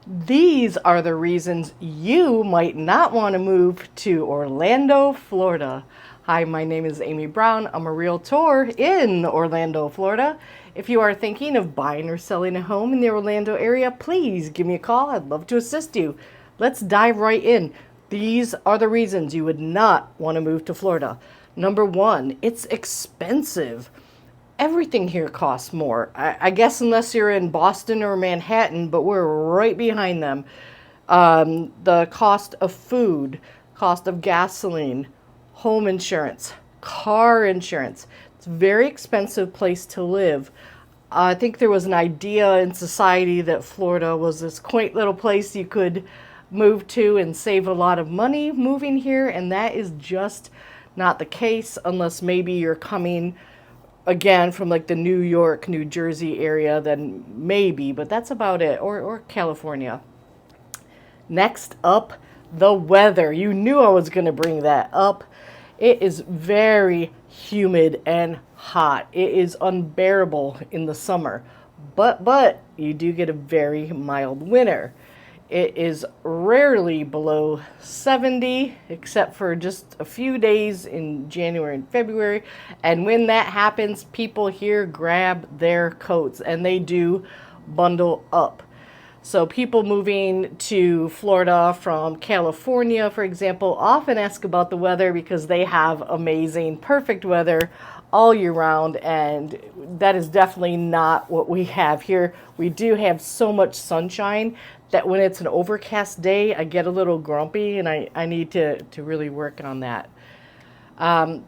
These are the reasons you might not want to move to Orlando, Florida. Hi, my name is Amy Brown. I'm a realtor in Orlando, Florida. If you are thinking of buying or selling a home in the Orlando area, please give me a call. I'd love to assist you. Let's dive right in. These are the reasons you would not want to move to Florida. Number one, it's expensive. Everything here costs more. I guess unless you're in Boston or Manhattan, but we're right behind them. The cost of food, cost of gasoline, home insurance, car insurance. It's a very expensive place to live. I think there was an idea in society that Florida was this quaint little place you could move to and save a lot of money moving here, and that is just not the case unless maybe you're coming again from like the New York, New Jersey area, then maybe, but that's about it, or California. Next up, the weather. You knew I was going to bring that up. It is very humid and hot. It is unbearable in the summer, but you do get a very mild winter. It is rarely below 70, except for just a few days in January and February. And when that happens, people here grab their coats and they do bundle up. So people moving to Florida from California, for example, often ask about the weather because they have amazing, perfect weather all year round, and that is definitely not what we have here. We do have so much sunshine that when it's an overcast day, I get a little grumpy, and I need to really work on that.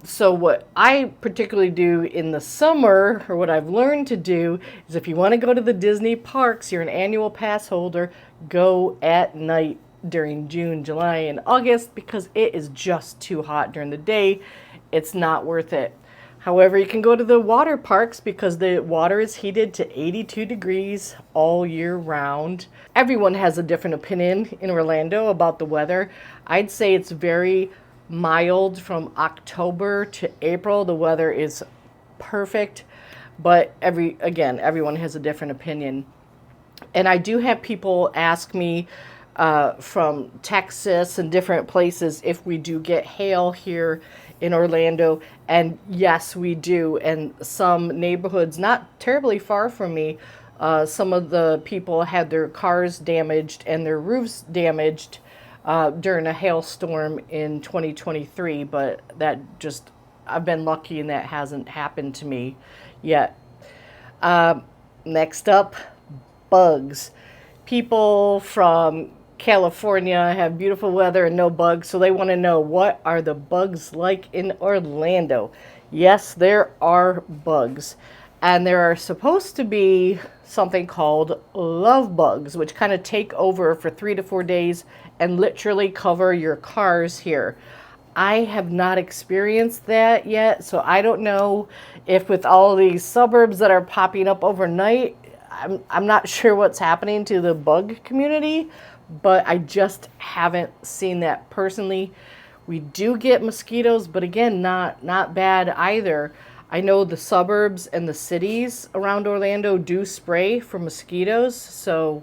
So what I particularly do in the summer, or what I've learned to do, is if you want to go to the Disney parks, you're an annual pass holder, go at night during June, July, and August because it is just too hot during the day. It's not worth it. However, you can go to the water parks because the water is heated to 82 degrees all year round. Everyone has a different opinion in Orlando about the weather. I'd say it's very mild from October to April. The weather is perfect, but everyone has a different opinion. And I do have people ask me from Texas and different places if we do get hail here in Orlando, and yes, we do. And some neighborhoods not terribly far from me, some of the people had their cars damaged and their roofs damaged during a hailstorm in 2023, but I've been lucky and that hasn't happened to me yet. Next up, bugs. People from California have beautiful weather and no bugs, so they want to know, what are the bugs like in Orlando? Yes, there are bugs, and there are supposed to be something called love bugs, which kind of take over for 3 to 4 days and literally cover your cars here. I have not experienced that yet, so I don't know if with all these suburbs that are popping up overnight, I'm not sure what's happening to the bug community, but I just haven't seen that personally. We do get mosquitoes, but again, not bad either. I know the suburbs and the cities around Orlando do spray for mosquitoes, so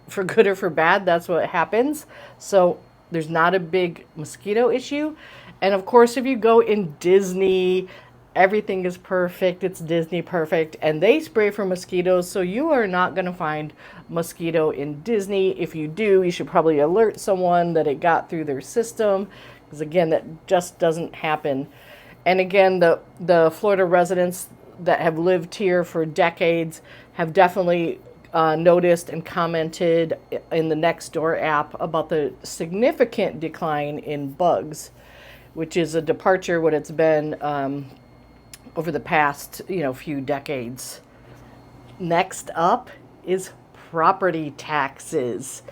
for good or for bad, that's what happens. So there's not a big mosquito issue. And of course, if you go in Disney, everything is perfect. It's Disney perfect. And they spray for mosquitoes, so you are not going to find mosquito in Disney. If you do, you should probably alert someone that it got through their system, because again, that just doesn't happen. And again, the Florida residents that have lived here for decades have definitely noticed and commented in the Nextdoor app about the significant decline in bugs, which is a departure what it's been over the past few decades. Next up is property taxes.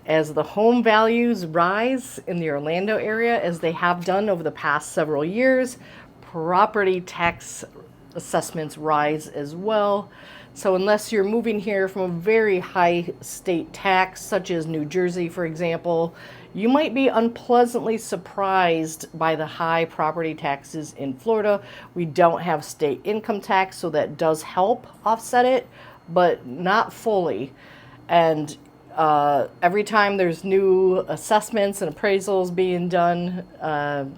As the home values rise in the Orlando area, as they have done over the past several years, property tax assessments rise as well. So unless you're moving here from a very high state tax, such as New Jersey, for example, you might be unpleasantly surprised by the high property taxes in Florida. We don't have state income tax, so that does help offset it, but not fully. And Every time there's new assessments and appraisals being done,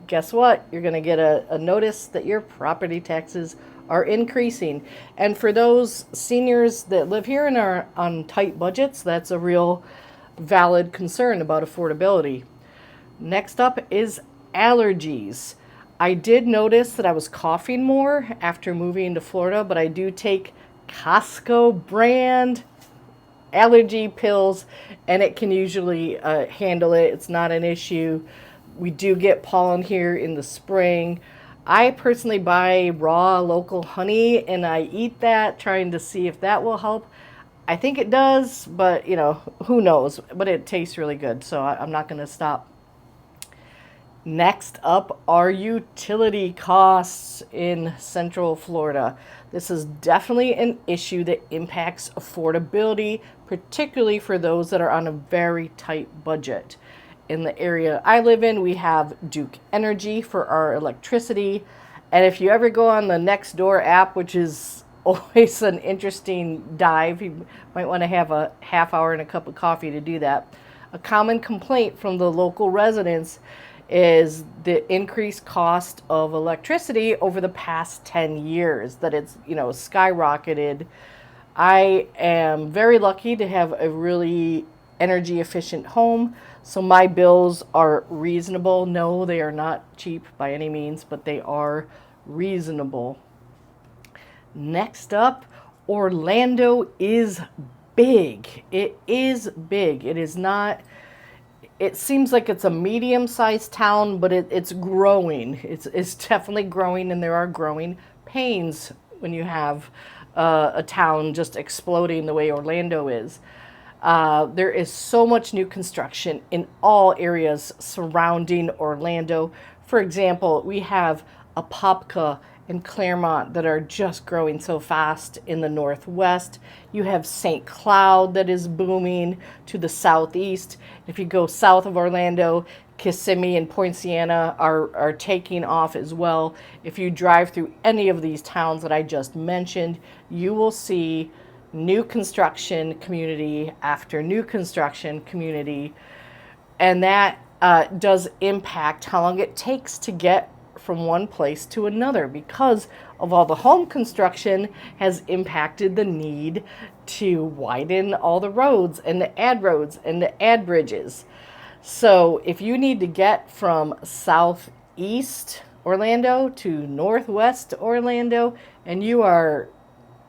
guess what? You're going to get a notice that your property taxes are increasing. And for those seniors that live here and are on tight budgets, that's a real valid concern about affordability. Next up is allergies. I did notice that I was coughing more after moving to Florida, but I do take Costco brand allergy pills, and it can usually handle it. It's not an issue. We do get pollen here in the spring. I personally buy raw local honey and I eat that, trying to see if that will help. I think it does, but who knows? But it tastes really good, so I'm not going to stop. Next up are utility costs in Central Florida. This is definitely an issue that impacts affordability, particularly for those that are on a very tight budget. In the area I live in, we have Duke Energy for our electricity. And if you ever go on the Nextdoor app, which is always an interesting dive, you might want to have a half hour and a cup of coffee to do that. A common complaint from the local residents is the increased cost of electricity over the past 10 years, that it's, skyrocketed. I am very lucky to have a really energy efficient home, so my bills are reasonable. No, they are not cheap by any means, but they are reasonable. Next up, Orlando is big. It is big. It is not. It seems like it's a medium-sized town, but it's growing. It's definitely growing, and there are growing pains when you have a town just exploding the way Orlando is. There is so much new construction in all areas surrounding Orlando. For example, we have Apopka and Claremont that are just growing so fast in the northwest. You have St. Cloud that is booming to the southeast. If you go south of Orlando, Kissimmee and Poinciana are taking off as well. If you drive through any of these towns that I just mentioned, you will see new construction community after new construction community. And that does impact how long it takes to get from one place to another, because of all the home construction has impacted the need to widen all the roads and to add bridges. So if you need to get from southeast Orlando to northwest Orlando and you are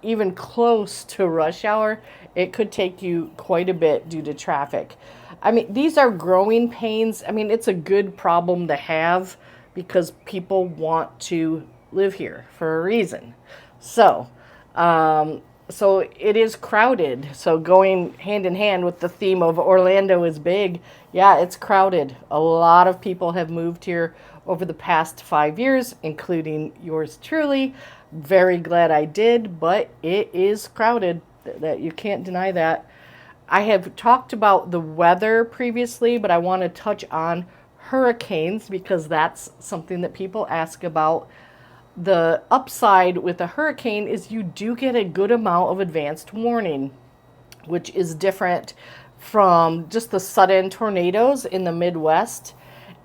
even close to rush hour, it could take you quite a bit due to traffic. I mean, these are growing pains. I mean, it's a good problem to have because people want to live here for a reason. So it is crowded. So going hand in hand with the theme of Orlando is big, yeah, it's crowded. A lot of people have moved here over the past 5 years, including yours truly. Very glad I did, but it is crowded. That you can't deny that. I have talked about the weather previously, but I want to touch on hurricanes because that's something that people ask about. The upside with a hurricane is you do get a good amount of advanced warning, which is different from just the sudden tornadoes in the Midwest.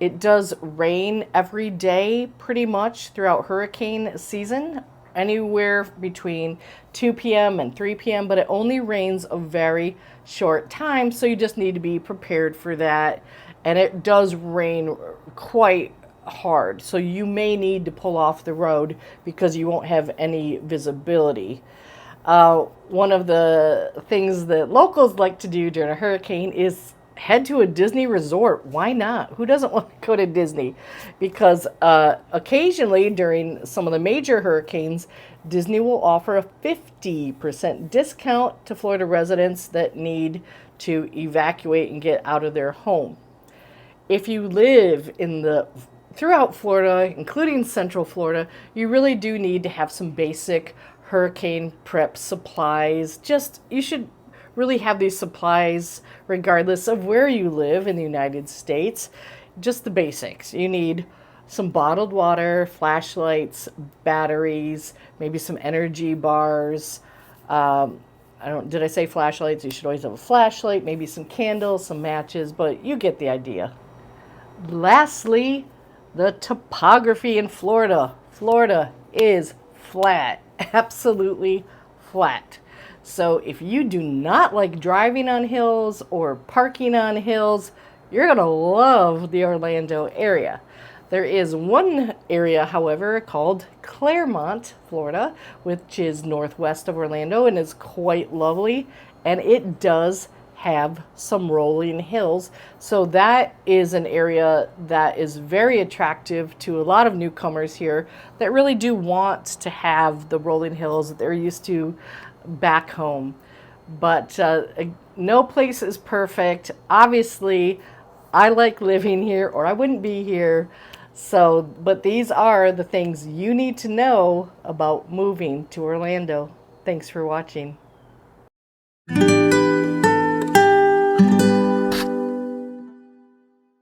It does rain every day pretty much throughout hurricane season, anywhere between 2 p.m. and 3 p.m., but it only rains a very short time, so you just need to be prepared for that. And it does rain quite hard, so you may need to pull off the road because you won't have any visibility. One of the things that locals like to do during a hurricane is head to a Disney resort. Why not? Who doesn't want to go to Disney? Because occasionally during some of the major hurricanes, Disney will offer a 50% discount to Florida residents that need to evacuate and get out of their home. If you live throughout Florida, including Central Florida, you really do need to have some basic hurricane prep supplies. You should really have these supplies regardless of where you live in the United States. Just the basics. You need some bottled water, flashlights, batteries, maybe some energy bars, did I say flashlights? You should always have a flashlight, maybe some candles, some matches, but you get the idea. Lastly, the topography in Florida. Florida is flat, absolutely flat. So if you do not like driving on hills or parking on hills, you're going to love the Orlando area. There is one area, however, called Claremont, Florida, which is northwest of Orlando and is quite lovely. And it does have some rolling hills. So that is an area that is very attractive to a lot of newcomers here that really do want to have the rolling hills that they're used to back home. But no place is perfect. Obviously, I like living here or I wouldn't be here. So, but these are the things you need to know about moving to Orlando. Thanks for watching.